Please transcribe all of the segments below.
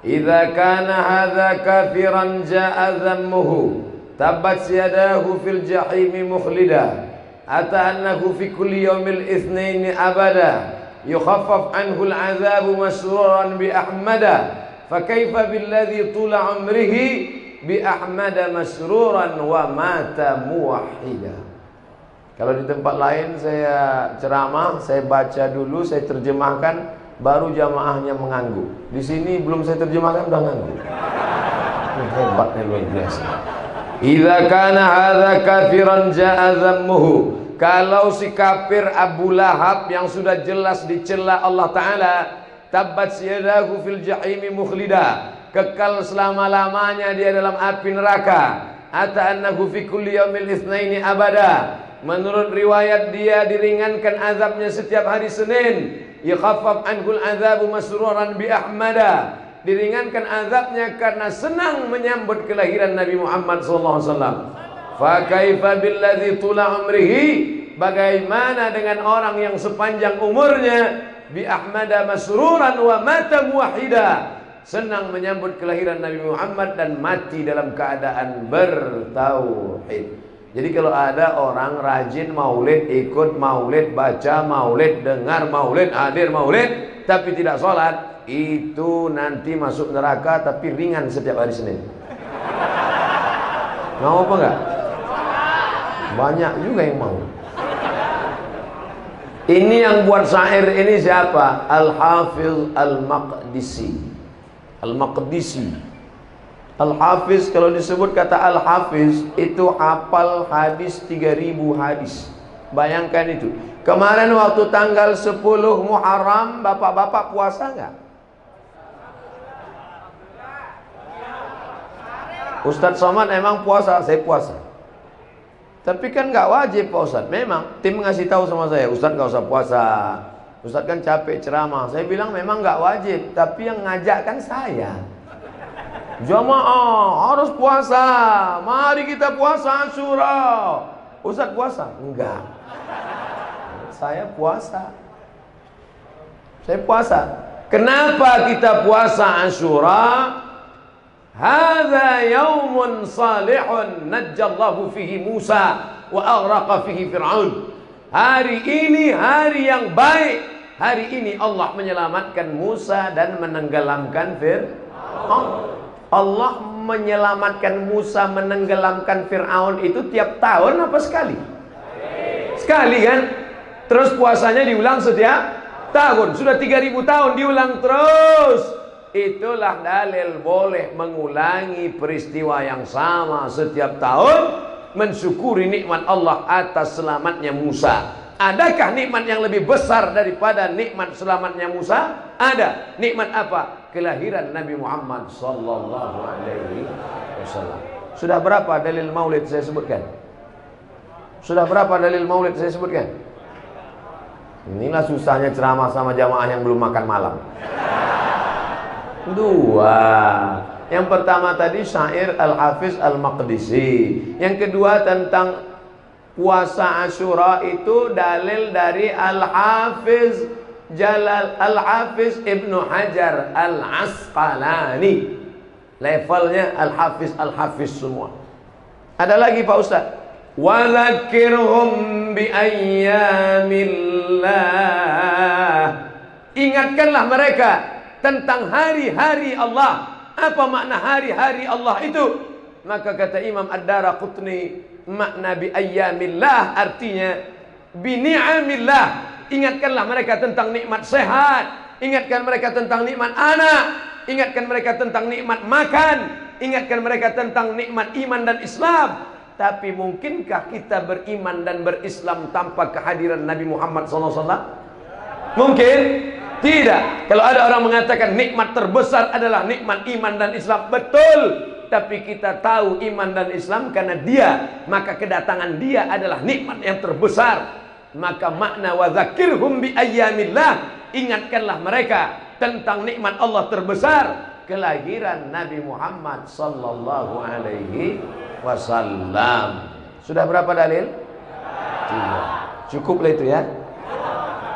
Idza kana hadza kafiran ja'a dhammuhu tabbat yadahu fil jahimi mukhlida ata annahu fi kulli yawmil itsnaini abada yukhaffaf anhu al-'adzabu masruran bi ahmada fa kaifa billadhi tula umrihi bi ahmada masruran wa mata muwahhida. Kalau di tempat lain saya ceramah, saya baca dulu, saya terjemahkan, baru jamaahnya mengangguk. Di sini belum saya terjemahkan udah ngangguk. Hebatnya luar biasa. Idza kana hadza kafiran ja'a dhammuhu. Kalau si kafir Abu Lahab yang sudah jelas dicela Allah Ta'ala, tabbat yadahu fil jahimi mukhlida, kekal selama-lamanya dia dalam api neraka. Ata annahu fi kulli yaumil itsnaini abada. Menurut riwayat dia diringankan azabnya setiap hari Senin. Yakhaffaf anhul azabu masruran bi ahmada. Diringankan azabnya karena senang menyambut kelahiran Nabi Muhammad SAW. Fa kaifa billadzi tula umrihi, bagaimana dengan orang yang sepanjang umurnya bi ahmada masruran wa mata muwahhida, senang menyambut kelahiran Nabi Muhammad dan mati dalam keadaan bertauhid. Jadi kalau ada orang rajin maulid, ikut maulid, baca maulid, dengar maulid, hadir maulid, tapi tidak sholat, itu nanti masuk neraka tapi ringan setiap hari Senin. Mau apa enggak? Banyak juga yang mau. Ini yang buat syair ini siapa? Al-Hafiz Al-Maqdisi. Al-Maqdisi. Al-Hafiz, kalau disebut kata Al-Hafiz, itu hafal hadis 3000 hadis. Bayangkan itu. Kemarin waktu tanggal 10 Muharram, bapak-bapak puasa enggak? Ustadz Somad emang puasa, saya puasa. Tapi kan enggak wajib Pak Ustadz. Memang tim ngasih tahu sama saya, Ustadz enggak usah puasa. Ustadz kan capek ceramah. Saya bilang memang enggak wajib, tapi yang ngajak kan saya. Jamaah harus puasa. Mari kita puasa Asyura. Ustadz puasa? Enggak. Saya puasa. Saya puasa. Kenapa kita puasa Asyura? Hadza yaumun salihun najjallahu fihi Musa wa aghraqa fihi Fir'aun. Hari ini hari yang baik. Hari ini Allah menyelamatkan Musa dan menenggelamkan Fir'aun. Allah menyelamatkan Musa, menenggelamkan Fir'aun itu tiap tahun apa sekali? Sekali kan? Terus puasanya diulang setiap tahun. Sudah 3000 tahun diulang terus. Itulah dalil boleh mengulangi peristiwa yang sama setiap tahun, mensyukuri nikmat Allah atas selamatnya Musa. Adakah nikmat yang lebih besar daripada nikmat selamatnya Musa? Ada. Nikmat apa? Kelahiran Nabi Muhammad sallallahu alaihi wasallam. Sudah berapa dalil maulid saya sebutkan? Sudah berapa dalil maulid saya sebutkan? Inilah susahnya ceramah sama jamaah yang belum makan malam. Dua. Yang pertama tadi syair Al-Hafiz Al-Maqdisi. Yang kedua tentang puasa Asyura itu dalil dari Al-Hafiz Al-Hafiz Ibnu Hajar Al-Asqalani. Levelnya Al-Hafiz semua. Ada lagi Pak Ustaz. Wa dzakirhum bi ayyamillah. Ingatkanlah mereka tentang hari-hari Allah. Apa makna hari-hari Allah itu? Maka kata Imam Ad-Daraqutni, makna bi ayyamillah artinya bi ni'amillah. Ingatkanlah mereka tentang nikmat sehat, ingatkan mereka tentang nikmat anak, ingatkan mereka tentang nikmat makan, ingatkan mereka tentang nikmat iman dan Islam. Tapi mungkinkah kita beriman dan berislam tanpa kehadiran Nabi Muhammad SAW? Mungkin? Tidak. Kalau ada orang mengatakan nikmat terbesar adalah nikmat iman dan Islam, betul. Tapi kita tahu iman dan Islam karena dia, maka kedatangan dia adalah nikmat yang terbesar. Maka makna wa dzakirhum bi ayyamillah, ingatkanlah mereka tentang nikmat Allah terbesar, kelahiran Nabi Muhammad sallallahu alaihi wasallam. Sudah berapa dalil? 3. Cukuplah itu ya.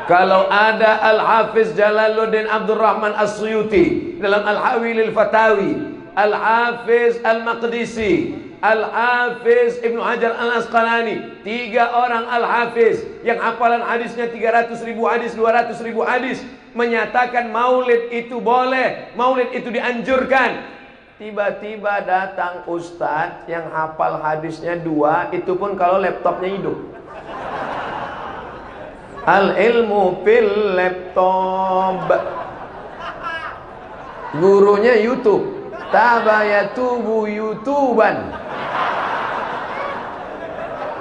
Kalau ada Al-Hafiz Jalaluddin Abdurrahman As-Suyuti dalam Al-Hawi lil Fatawi, Al-Hafiz Al-Maqdisi, Al-Hafiz Ibnu Hajar Al-Asqalani, 3 orang Al-Hafiz yang hafalan hadisnya 300.000 hadis, 200.000 hadis, menyatakan maulid itu boleh, maulid itu dianjurkan. Tiba-tiba datang ustadz yang hafal hadisnya 2, itu pun kalau laptopnya hidup. Al-ilmu fil laptop. Gurunya YouTube. Tabayatubu YouTuban.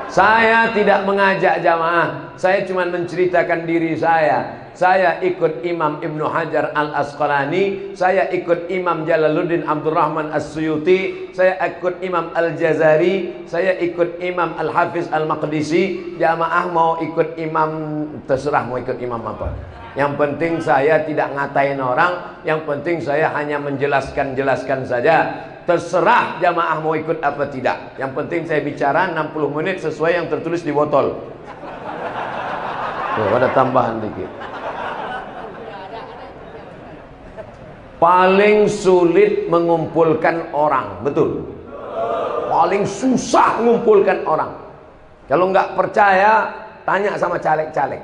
Saya tidak mengajak jamaah, saya cuma menceritakan diri saya. Saya ikut Imam Ibnu Hajar Al-Asqalani, saya ikut Imam Jalaluddin Abdurrahman As-Suyuti, saya ikut Imam Al-Jazari, saya ikut Imam Al-Hafiz Al-Maqdisi. Jamaah mau ikut imam, terserah mau ikut imam apa. Yang penting saya tidak ngatain orang, yang penting saya hanya menjelaskan saja. Terserah jamaah mau ikut apa tidak. Yang penting saya bicara 60 menit sesuai yang tertulis di botol. Tuh, ada tambahan dikit. Paling sulit mengumpulkan orang, betul. Paling susah mengumpulkan orang. Kalau nggak percaya, tanya sama caleg-caleg.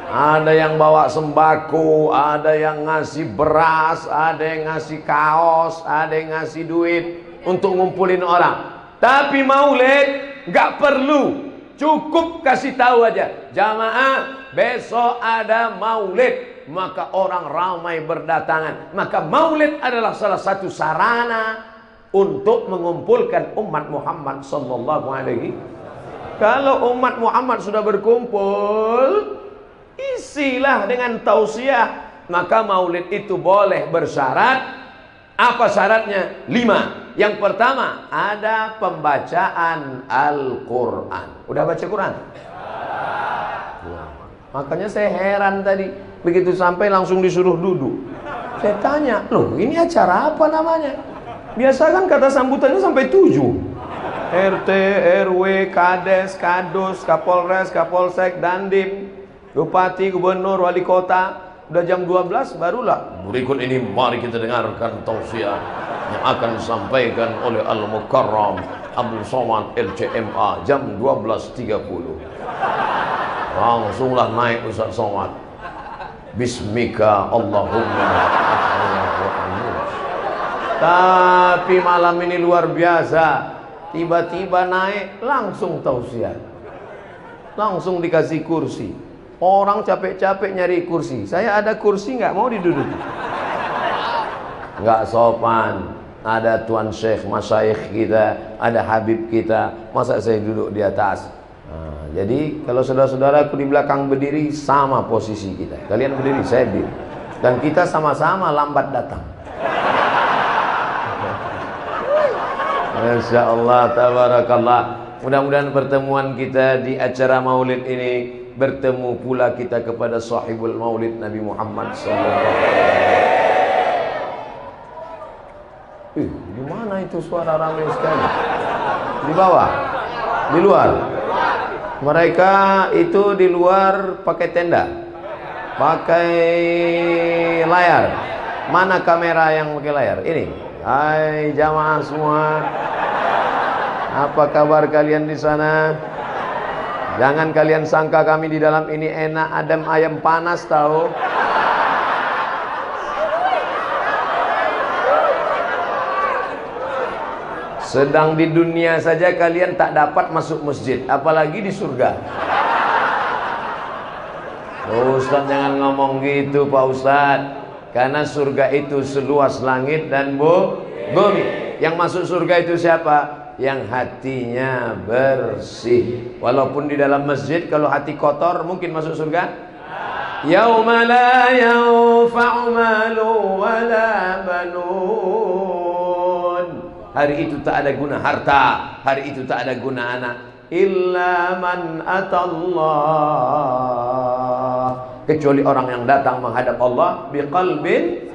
Ada yang bawa sembako, ada yang ngasih beras, ada yang ngasih kaos, ada yang ngasih duit untuk ngumpulin orang. Tapi maulid nggak perlu, cukup kasih tahu aja, jamaah besok ada maulid, maka orang ramai berdatangan. Maka maulid adalah salah satu sarana untuk mengumpulkan umat Muhammad sallallahu alaihi. Kalau umat Muhammad sudah berkumpul, isilah dengan tausiah. Maka maulid itu boleh bersyarat. Apa syaratnya? 5. Yang pertama, ada pembacaan Al-Quran. Udah baca Quran? Makanya saya heran tadi, begitu sampai langsung disuruh duduk. Saya tanya, loh ini acara apa namanya? Biasa kan kata sambutannya sampai 7. RT, RW, Kades, Kadus, Kapolres, Kapolsek, Dandim, Bupati, Gubernur, Wali Kota. Udah jam 12 barulah. Berikut ini mari kita dengarkan tausiah yang akan disampaikan oleh Al-Mukarram Abdul Somad LCMA jam 12.30. Langsunglah naik Ustaz Somad. Bismika Allahumma. Tapi malam ini luar biasa. Tiba-tiba naik langsung tausiah. Langsung dikasih kursi. Orang capek-capek nyari kursi. Saya ada kursi nggak mau diduduki. Nggak sopan. Ada tuan syekh, masyayikh kita, ada habib kita. Masa saya duduk di atas? Nah, jadi kalau saudara-saudaraku di belakang berdiri, sama posisi kita. Kalian berdiri, saya berdiri. Dan kita sama-sama lambat datang. Masya Allah, tabarakallah. Mudah-mudahan pertemuan kita di acara maulid ini bertemu pula kita kepada sahibul maulid Nabi Muhammad SAW. Di mana itu suara ramai sekali? Di bawah? Di luar? Mereka itu di luar pakai tenda, pakai layar. Mana kamera yang pakai layar? Ini. Hai jamaah semua, apa kabar kalian di sana? Jangan kalian sangka kami di dalam ini enak, adem ayam panas tahu. Sedang di dunia saja kalian tak dapat masuk masjid, apalagi di surga. Ustaz jangan ngomong gitu Pak Ustaz. Karena surga itu seluas langit dan bumi. Yang masuk surga itu siapa? Yang hatinya bersih. Walaupun di dalam masjid kalau hati kotor mungkin masuk surga? Yauma la yanfa'u malu wala banun. Hari itu tak ada guna harta, hari itu tak ada guna anak, illa man atallah, kecuali orang yang datang menghadap Allah biqalbin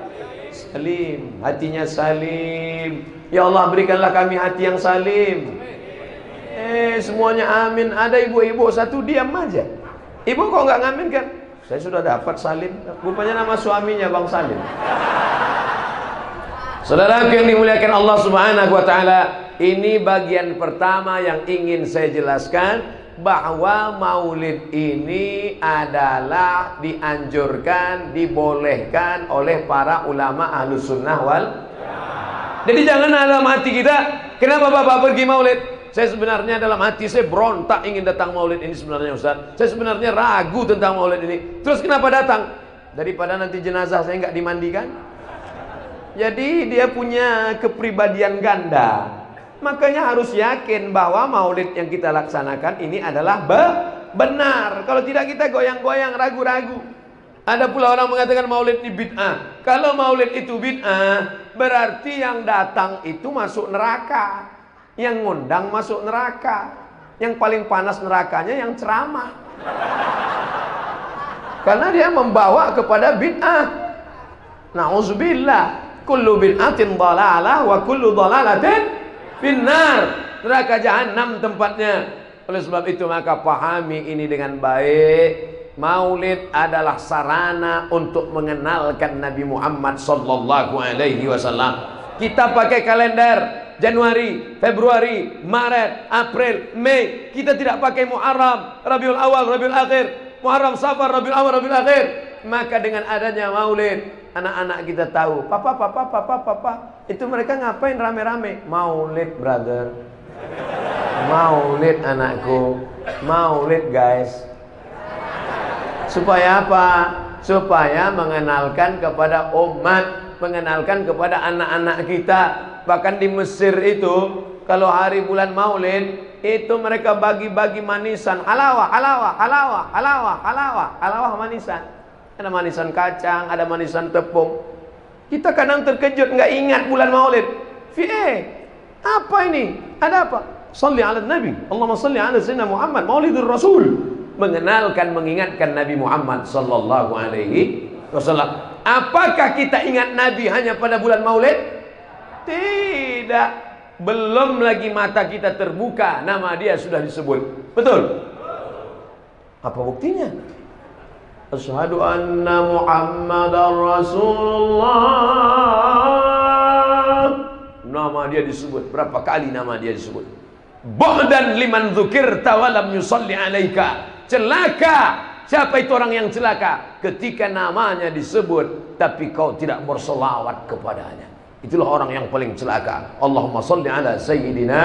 salim, hatinya salim. Ya Allah berikanlah kami hati yang salim. Semuanya amin. Ada ibu-ibu satu diam aja. Ibu kok nggak ngamin kan? Saya sudah dapat Salim. Rupanya nama suaminya Bang Salim. Saudara yang dimuliakan Allah Subhanahu wa taala, ini bagian pertama yang ingin saya jelaskan, bahwa maulid ini adalah dianjurkan, dibolehkan oleh para ulama Ahlus Sunnah wal. Jadi jangan dalam hati kita, kenapa Bapak pergi maulid? Saya sebenarnya dalam hati saya berontak ingin datang maulid ini sebenarnya Ustaz. Saya sebenarnya ragu tentang maulid ini. Terus kenapa datang? Daripada nanti jenazah saya nggak dimandikan. Jadi dia punya kepribadian ganda. Makanya harus yakin bahwa maulid yang kita laksanakan ini adalah benar. Kalau tidak kita goyang-goyang, ragu-ragu. Ada pula orang mengatakan maulid ini bid'ah. Kalau maulid itu bid'ah, berarti yang datang itu masuk neraka. Yang ngundang masuk neraka. Yang paling panas nerakanya yang ceramah. Karena dia membawa kepada bid'ah. Na'udzubillah. Kullu bid'atin dhalalah wa kullu dhalalatin finnar. Neraka jahanam tempatnya. Oleh sebab itu maka pahami ini dengan baik. Maulid adalah sarana untuk mengenalkan Nabi Muhammad sallallahu alaihi wasallam. Kita pakai kalender Januari, Februari, Maret, April, Mei. Kita tidak pakai Muharram, Rabiul Awal, Rabiul Akhir, Muharram, Safar, Rabiul Awal, Rabiul Akhir. Maka dengan adanya maulid, anak-anak kita tahu, papa, itu mereka ngapain rame-rame? Maulid, brother. Maulid anakku. Maulid guys. Supaya apa? Supaya mengenalkan kepada umat, mengenalkan kepada anak-anak kita. Bahkan di Mesir itu, kalau hari bulan maulid, itu mereka bagi-bagi manisan. Halawah manisan. Ada manisan kacang, ada manisan tepung. Kita kadang terkejut, nggak ingat bulan maulid. Apa ini? Ada apa? Salli ala Nabi. Allahumma salli ala Sayyidina Muhammad. Maulidur Rasul. Mengenalkan, mengingatkan Nabi Muhammad sallallahu alaihi wasallam. Apakah kita ingat Nabi hanya pada bulan maulid? Tidak. Belum lagi mata kita terbuka, nama dia sudah disebut. Betul? Apa buktinya? Asyhadu anna Muhammadar Rasulullah. Nama dia disebut. Berapa kali nama dia disebut? Bu'dan liman dzukirta wa lam yusalli alaika. Celaka. Siapa itu orang yang celaka? Ketika namanya disebut tapi kau tidak berselawat kepadanya. Itulah orang yang paling celaka. Allahumma salli ala Sayyidina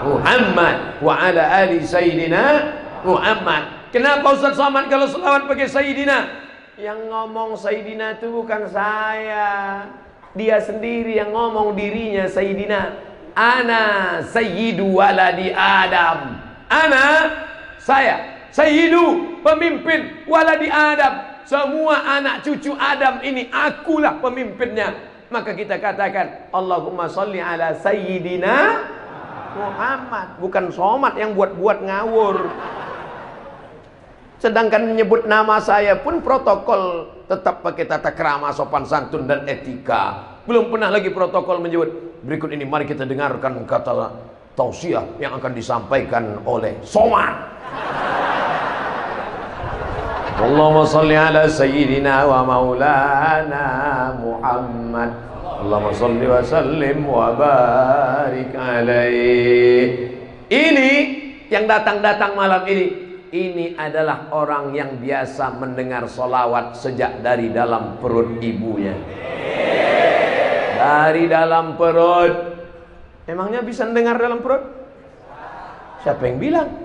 Muhammad wa ala ali Sayyidina Muhammad. Kenapa Ustaz Somad kalau selawat pakai Sayyidina? Yang ngomong Sayyidina itu bukan saya. Dia sendiri yang ngomong dirinya Sayyidina. Ana Sayyidu waladi Adam. Ana, saya. Sayyidu, pemimpin waladi Adam. Semua anak cucu Adam ini akulah pemimpinnya. Maka kita katakan Allahumma salli ala Sayyidina Muhammad. Bukan Somad yang buat-buat ngawur. Sedangkan menyebut nama saya pun protokol tetap pakai tata krama, sopan santun dan etika. Belum pernah lagi protokol menyebut. Berikut ini mari kita dengarkan kata tausiah yang akan disampaikan oleh Somad. Allahumma salli ala Sayyidina wa maulana Muhammad. Allahumma salli wa sallim wa barik alaih. Ini yang datang-datang malam ini adalah orang yang biasa mendengar solawat sejak dari dalam perut ibunya. Dari dalam perut. Emangnya bisa mendengar dalam perut? Siapa yang bilang?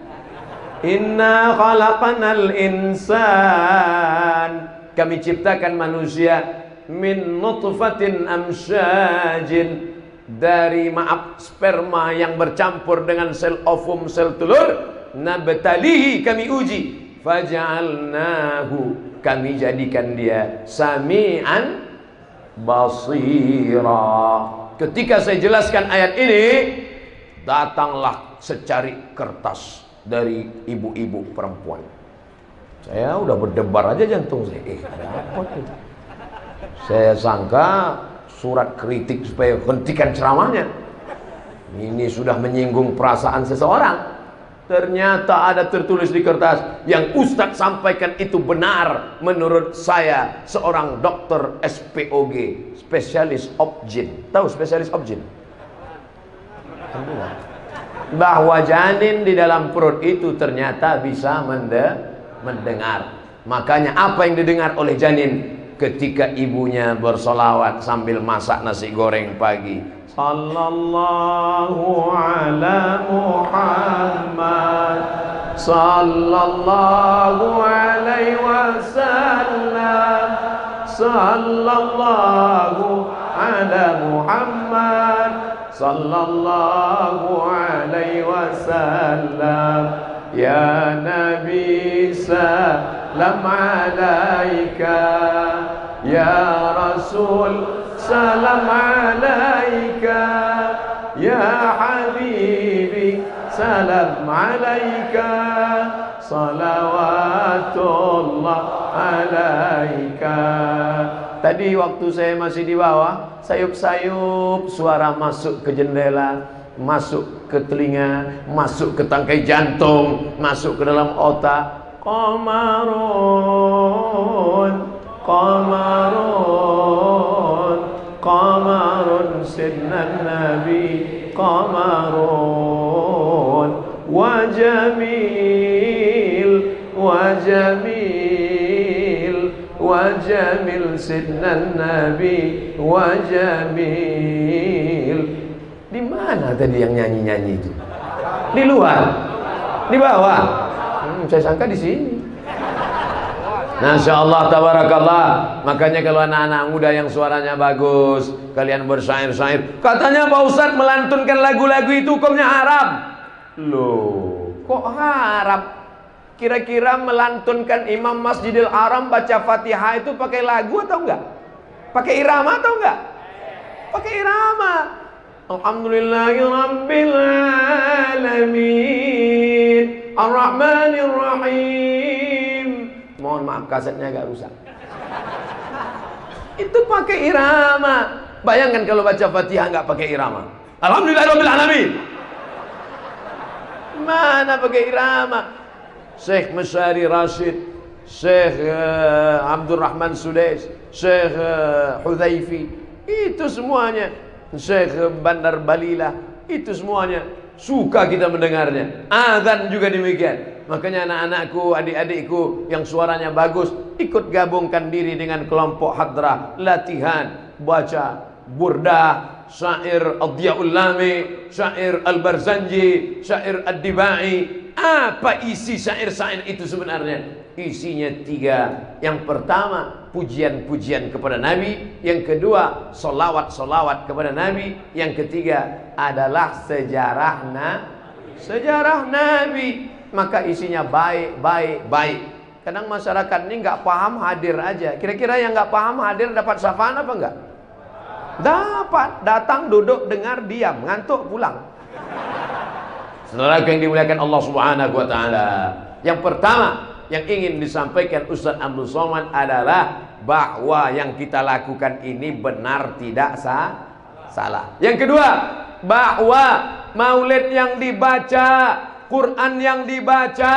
Inna khalaqanal insan. Kami ciptakan manusia min nutfatin amsyajin. Dari sperma yang bercampur dengan sel ovum, sel telur. Nabtalihi, kami uji. Faja'alnahu, kami jadikan dia sami'an basira. Ketika saya jelaskan ayat ini, datanglah secari kertas dari ibu-ibu perempuan. Saya udah berdebar aja jantung saya. Ada apa itu? Saya sangka surat kritik supaya hentikan ceramahnya. Ini sudah menyinggung perasaan seseorang. Ternyata ada tertulis di kertas, yang Ustadz sampaikan itu benar menurut saya, seorang dokter SPOG, spesialis objin. Tahu spesialis objin? Bahwa janin di dalam perut itu ternyata bisa mendengar. Makanya apa yang didengar oleh janin ketika ibunya bersolawat sambil masak nasi goreng pagi? Sallallahu ala Muhammad, sallallahu alaihi wasallam, sallallahu ala Muhammad, sallallahu alaihi wasallam. Ya Nabi salam alaika, ya Rasul salam alaika, ya Habibi salam alaika, salawatullah alaika. Tadi waktu saya masih di bawah, sayup-sayup suara masuk ke jendela, masuk ke telinga, masuk ke tangkai jantung, masuk ke dalam otak. Qamarun, qamarun, qamarun sidnan nabi, qamarun, wa jamil, wa jamil, wa jamil sidnan nabi, wa jamil. Di mana tadi yang nyanyi-nyanyi itu? Di luar? Di bawah? Saya sangka di sini. Masya Allah, tabarakallah. Makanya kalau anak-anak muda yang suaranya bagus, kalian bersyair-syair, katanya Pak Ustadz melantunkan lagu-lagu itu hukumnya haram. Loh, kok haram? Kira-kira melantunkan Imam Masjidil Haram baca Fatihah itu pakai lagu atau enggak? Pakai irama atau enggak? Pakai irama. Alhamdulillahirabbil alamin, Ar-Rahmanir-Rahim. Mohon maaf, kasetnya agak rusak. Itu pakai irama. Bayangkan kalau baca Fatihah nggak pakai irama. Alhamdulillahirabbil alamin. Mana pakai irama? Syekh Masyari Rashid, Syekh Abdurrahman Sudais, Syekh Hudhaifi, itu semuanya. Syekh Bandar Balila, itu semuanya suka kita mendengarnya. Azan juga demikian. Makanya anak-anakku, adik-adikku yang suaranya bagus, ikut gabungkan diri dengan kelompok hadrah, latihan baca burdah, syair Ad-Diyaul Lami, syair Al-Barzanji, syair Ad-Dibai. Apa isi syair-syair itu sebenarnya? Isinya 3. Yang pertama, pujian-pujian kepada Nabi. Yang kedua, solawat-solawat kepada Nabi. Yang ketiga adalah sejarah Nabi. Maka isinya baik, baik, baik. Kadang masyarakat ini nggak paham, hadir aja. Kira-kira yang nggak paham hadir dapat syafaan apa enggak? Dapat. Datang, duduk, dengar, diam, ngantuk, pulang. Saudara yang dimuliakan Allah Subhanahu wa taala. Yang pertama yang ingin disampaikan Ustaz Abdul Somad adalah bahwa yang kita lakukan ini benar, tidak salah. Yang kedua, bahwa maulid yang dibaca, Quran yang dibaca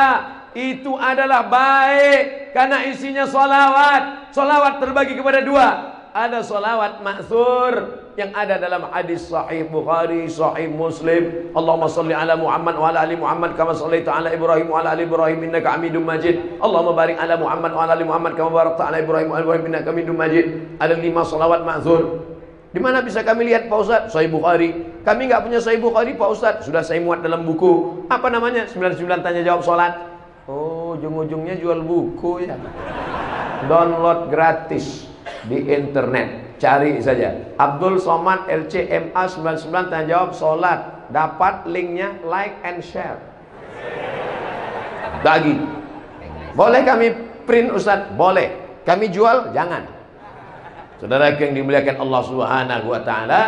itu adalah baik karena isinya solawat. Solawat terbagi kepada 2. Ada solawat ma'thur yang ada dalam hadis sahih Bukhari, sahih Muslim. Allahumma salli ala Muhammad wa ala ali Muhammad kama sallaita ala Ibrahim wa ala ali Ibrahim innaka Hamidum Majid. Allahumma barik ala Muhammad wa ala ali Muhammad kama barakta ala Ibrahim wa ala Ibrahim innaka Hamidum Majid. Ada 5 solawat ma'thur. Di mana bisa kami lihat Pak Ustaz? Sahih Bukhari. Kami nggak punya Sahih Bukhari Pak Ustaz. Sudah saya muat dalam buku. Apa namanya? 99 tanya jawab salat. Oh, ujung-ujungnya jual buku ya. Download gratis di internet, cari saja Abdul Somad LCMA 99 tanya jawab salat, dapat linknya, like and share. Bagi. Boleh kami print Ustaz? Boleh. Kami jual? Jangan. Saudara yang dimuliakan Allah Subhanahu wa taala,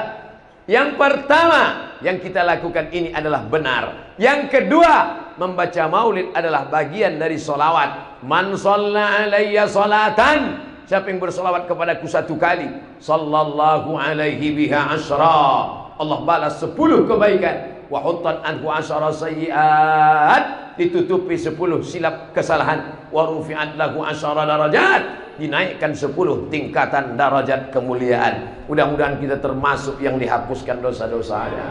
yang pertama yang kita lakukan ini adalah benar. Yang kedua, membaca maulid adalah bagian dari solawat. Man shalla alayya salatan, siapa yang bersolawat kepadaku 1 kali, sallallahu alaihi biha asyra, Allah balas 10 kebaikan. wa huttat anhu asyara sayyi'at, ditutupi 10 silap kesalahan, wa rufi'at lahu asyara darajat, dinaikkan 10 tingkatan darajat kemuliaan. Mudah-mudahan kita termasuk yang dihapuskan dosa-dosanya,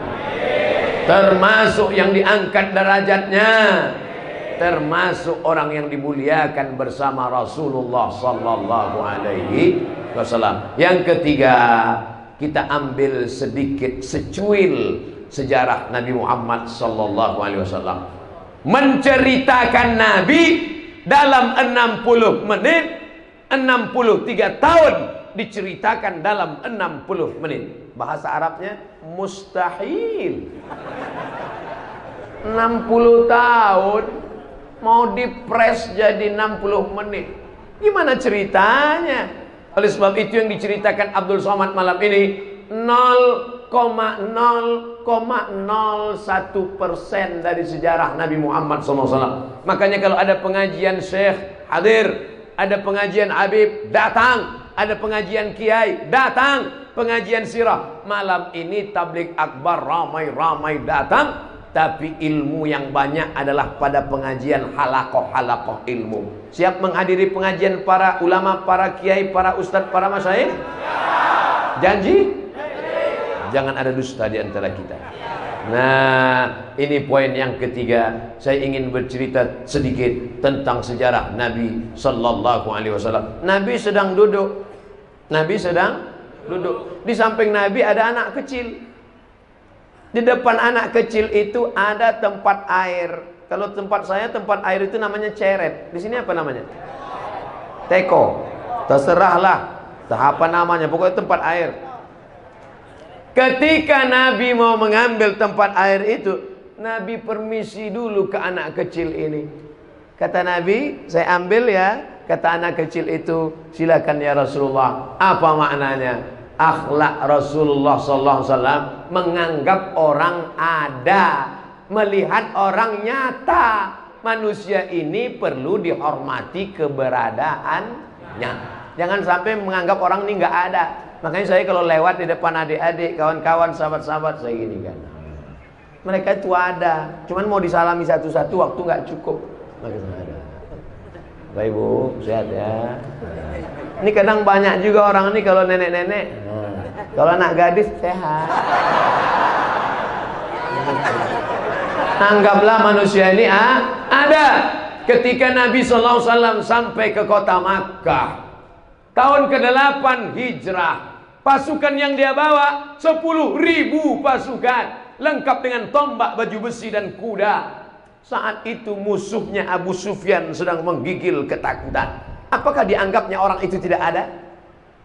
termasuk yang diangkat derajatnya, termasuk orang yang dimuliakan bersama Rasulullah sallallahu alaihi wasallam. Yang ketiga, kita ambil sedikit secuil sejarah Nabi Muhammad sallallahu alaihi wasallam. Menceritakan Nabi dalam 60 menit, 63 tahun diceritakan dalam 60 menit. Bahasa Arabnya mustahil. 60 tahun mau dipres jadi 60 menit. Gimana ceritanya? Oleh sebab itu yang diceritakan Abdul Somad malam ini 0,001% dari sejarah Nabi Muhammad SAW. Makanya kalau ada pengajian Syekh hadir, ada pengajian Habib datang, ada pengajian Kiai datang, pengajian sirah. Malam ini tabligh akbar ramai-ramai datang, tapi ilmu yang banyak adalah pada pengajian halakoh-halakoh ilmu. Siap menghadiri pengajian para ulama, para kiai, para ustadz, para masyayikh? Janji? Jangan ada dusta di antara kita. Nah, ini poin yang ketiga. Saya ingin bercerita sedikit tentang sejarah Nabi sallallahu alaihi wasallam. Nabi sedang duduk. Nabi sedang duduk. Di samping Nabi ada anak kecil. Di depan anak kecil itu ada tempat air. Kalau tempat saya, tempat air itu namanya ceret. Di sini apa namanya? Teko. Terserahlah. Apa namanya? Pokoknya tempat air. Ketika Nabi mau mengambil tempat air itu, Nabi permisi dulu ke anak kecil ini. Kata Nabi, saya ambil ya. Kata anak kecil itu, silakan ya Rasulullah. Apa maknanya? Akhlak Rasulullah SAW menganggap orang ada, melihat orang nyata. Manusia ini perlu dihormati keberadaannya. Jangan sampai menganggap orang ini nggak ada. Makanya saya kalau lewat di depan adik-adik, kawan-kawan, sahabat-sahabat, saya gini kan. Mereka itu ada, cuman mau disalami satu-satu waktu nggak cukup. Maka ada. Baik Bu, sehat ya. Ini kadang banyak juga orang ini kalau nenek-nenek. Kalau anak gadis sehat. Anggaplah manusia ini ada. Ketika Nabi SAW sampai ke kota Makkah, tahun ke-8 hijrah, pasukan yang dia bawa 10.000 pasukan, lengkap dengan tombak, baju besi dan kuda. Saat itu musuhnya Abu Sufyan sedang menggigil ketakutan. Apakah dianggapnya orang itu tidak ada?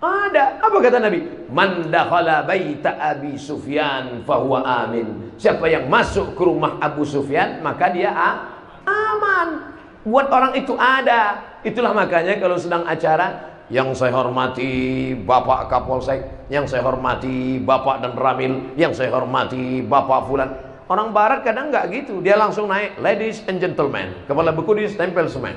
Ada. Apa kata Nabi? Man dakhala baita Abi Sufyan fahuwa amin. Siapa yang masuk ke rumah Abu Sufyan, maka dia aman. Buat orang itu ada. Itulah makanya kalau sedang acara, yang saya hormati Bapak Kapolsek, yang saya hormati Bapak dan Ramil, yang saya hormati Bapak Fulan. Orang barat kadang nggak gitu, dia langsung naik, ladies and gentlemen, kepala beku ditempel semen.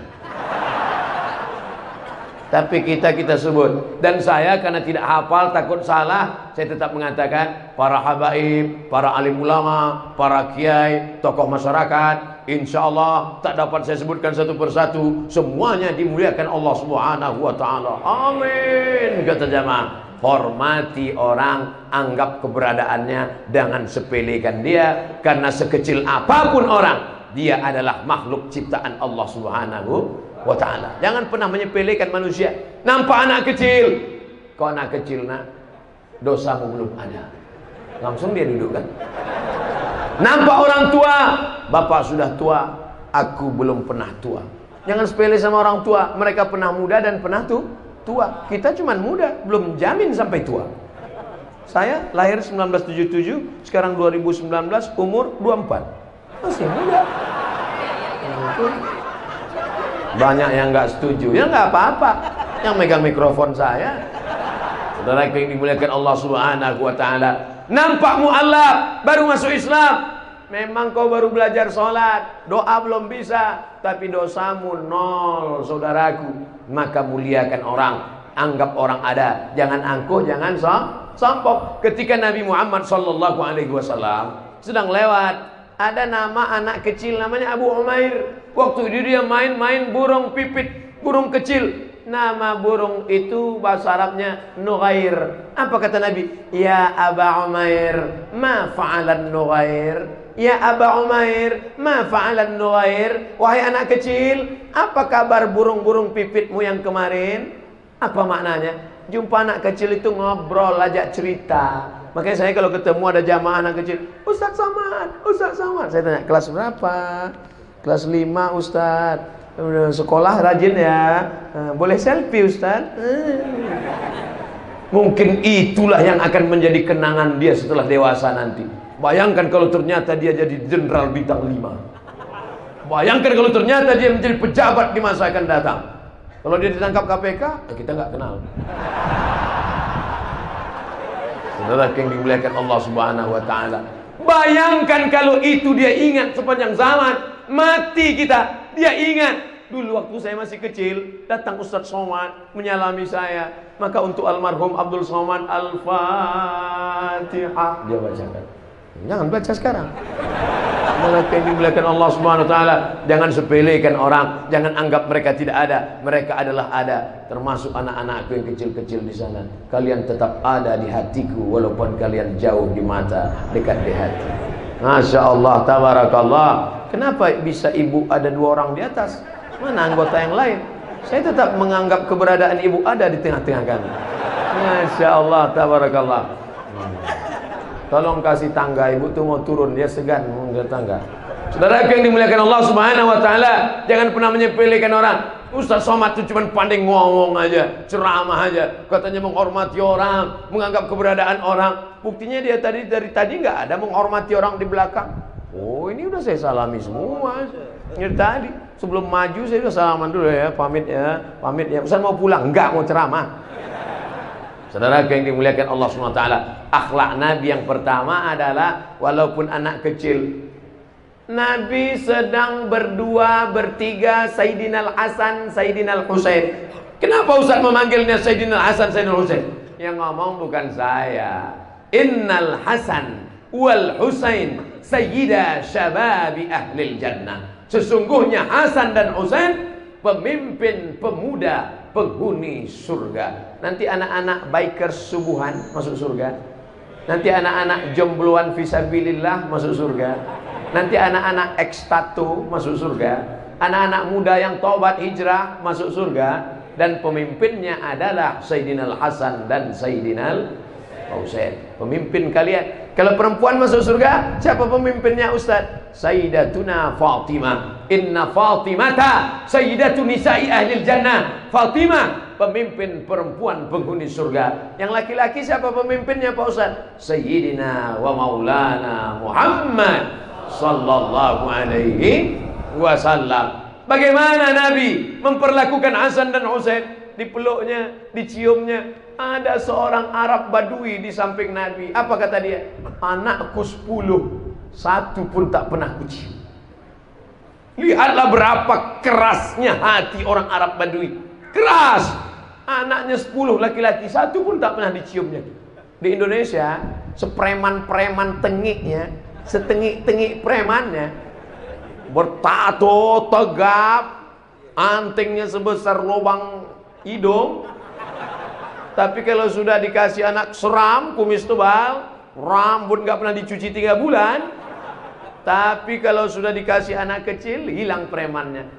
Tapi kita sebut. Dan saya karena tidak hafal, takut salah, saya tetap mengatakan para habaib, para alim ulama, para kiai, tokoh masyarakat, insya Allah tak dapat saya sebutkan satu persatu, semuanya dimuliakan Allah Subhanahu wa ta'ala. Amin. Kata jamaah, hormati orang, anggap keberadaannya, jangan sepelekan dia, karena sekecil apapun orang, dia adalah makhluk ciptaan Allah Subhanahu wa ta'ala. Jangan pernah menyepelekan manusia. Nampak anak kecil, kau anak kecil nak, dosamu belum ada, langsung dia duduk kan. Nampak orang tua, bapak sudah tua, aku belum pernah tua. Jangan sepele sama orang tua, mereka pernah muda dan pernah tua. Kita cuman muda, belum jamin sampai tua. Saya lahir 1977, sekarang 2019, umur 24, masih muda. Banyak yang nggak setuju, ya nggak apa-apa. Yang megang mikrofon saya, saudara yang dimuliakan Allah Subhanahu wa ta'ala. Nampak mu'alaf, baru masuk Islam, memang kau baru belajar sholat, doa belum bisa, tapi dosamu nol, saudaraku. Maka muliakan orang, anggap orang ada, jangan angkuh, jangan sombong. Ketika Nabi Muhammad SAW sedang lewat. Ada nama anak kecil namanya Abu Umair. Waktu itu dia main-main burung pipit, burung kecil. Nama burung itu bahasa Arabnya Nughair. Apa kata Nabi? Ya Aba Umair, ma fa'alan Nughair? Ya Aba Umair, ma fa'alan Nughair? Wahai anak kecil, apa kabar burung-burung pipitmu yang kemarin? Apa maknanya? Jumpa anak kecil itu ngobrol, ajak cerita. Makanya saya kalau ketemu ada jamaah anak kecil, Ustaz Somad, Ustaz Somad. Saya tanya, kelas berapa? Kelas 5 Ustaz. Sekolah rajin ya. Boleh selfie Ustaz? Mungkin itulah yang akan menjadi kenangan dia setelah dewasa nanti. Bayangkan kalau ternyata dia jadi jenderal bintang 5. Bayangkan kalau ternyata dia menjadi pejabat di masa akan datang. Kalau dia ditangkap KPK, kita nggak kenal. Saudara yang dimuliakan Allah Subhanahu wa taala. Bayangkan kalau itu dia ingat sepanjang zaman, mati kita, dia ingat. Dulu waktu saya masih kecil, datang Ustaz Somad menyalami saya. Maka untuk almarhum Abdul Somad Al-Fatihah dia bacakan. Jangan baca sekarang. Malaikat yang dimuliakan Allah Subhanahu wa taala, jangan sepelekan orang, jangan anggap mereka tidak ada. Mereka adalah ada, termasuk anak-anakku yang kecil-kecil di sana. Kalian tetap ada di hatiku walaupun kalian jauh di mata, dekat di hati. Masya Allah, tabarakallah. Kenapa bisa ibu ada 2 orang di atas? Mana anggota yang lain? Saya tetap menganggap keberadaan ibu ada di tengah-tengah kami. Masya Allah, tabarakallah. Tolong kasih tangga, ibu tuh mau turun, dia segan mengambil tangga. Saudara yang dimuliakan Allah Subhanahu wa taala, jangan pernah menyepelekan orang. Ustaz Somad itu cuma pandai ngomong aja, ceramah aja, katanya menghormati orang, menganggap keberadaan orang. Buktinya dia dari tadi nggak ada menghormati orang di belakang. Oh, ini udah saya salami semua. Ini tadi sebelum maju saya udah salaman dulu ya, pamit ya, pamit ya. Ustaz mau pulang? Enggak, mau ceramah. Saudara yang dimuliakan Allah SWT, akhlak Nabi yang pertama adalah walaupun anak kecil, Nabi sedang berdua, bertiga, Sayyidina Al-Hasan, Sayyidina Al-Husain. Kenapa Ustaz memanggilnya Sayyidina Al-Hasan, Sayyidina Al-Husain? Yang ngomong bukan saya. Innal Hasan wal Husain sayyida syababi ahlil jannah. Sesungguhnya Hasan dan Husain pemimpin pemuda penghuni surga. Nanti anak-anak bikers subuhan masuk surga. Nanti anak-anak jombloan fisabilillah masuk surga. Nanti anak-anak ekstatu masuk surga. Anak-anak muda yang taubat hijrah masuk surga. Dan pemimpinnya adalah Sayyidina Al-Hasan dan Sayyidina Al-Husain. Pemimpin kalian. Kalau perempuan masuk surga, siapa pemimpinnya Ustaz? Sayyidatuna Fatimah. Inna Fatimata Sayyidatu nisa'i ahlil jannah. Fatimah pemimpin perempuan penghuni surga. Yang laki-laki siapa pemimpinnya Pak Ustaz? Sayyidina wa maulana Muhammad sallallahu alaihi wasallam. Bagaimana Nabi memperlakukan Hasan dan Husain? Dipeluknya, diciumnya. Ada seorang Arab Badui di samping Nabi. Apa kata dia? Anakku 10, 1 pun tak pernah kucium. Lihatlah berapa kerasnya hati orang Arab Badui. Keras. Anaknya 10 laki-laki, 1 pun tak pernah diciumnya. Di Indonesia, sepreman-preman tengiknya, setengik-tengik premannya, bertato tegap, antingnya sebesar lubang hidung. Tapi kalau sudah dikasih anak seram, kumis tebal, rambut nggak pernah dicuci 3 bulan. Tapi kalau sudah dikasih anak kecil, hilang premannya.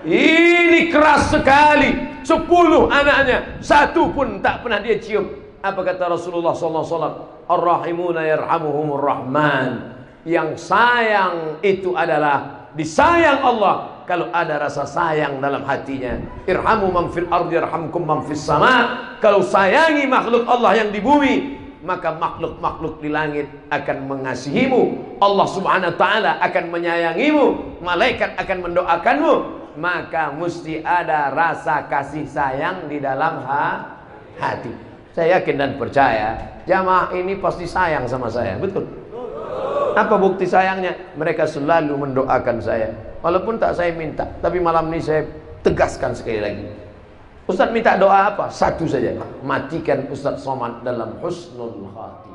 Ini keras sekali. 10 anaknya, 1 pun tak pernah dia cium. Apa kata Rasulullah SAW? Ar-rahimuna yarhamuhumur rahman. Yang sayang itu adalah disayang Allah. Kalau ada rasa sayang dalam hatinya, irhamu man fil ardi yarhamkum man fis sama. Kalau sayangi makhluk Allah yang di bumi, maka makhluk-makhluk di langit akan mengasihimu. Allah Subhanahu wa taala akan menyayangimu. Malaikat akan mendoakanmu. Maka mesti ada rasa kasih sayang di dalam hati. Saya yakin dan percaya jamaah ini pasti sayang sama saya. Betul? Apa bukti sayangnya? Mereka selalu mendoakan saya. Walaupun tak saya minta, tapi malam ini saya tegaskan sekali lagi. Ustaz minta doa apa? 1 saja. Matikan Ustaz Somad dalam husnul khatimah.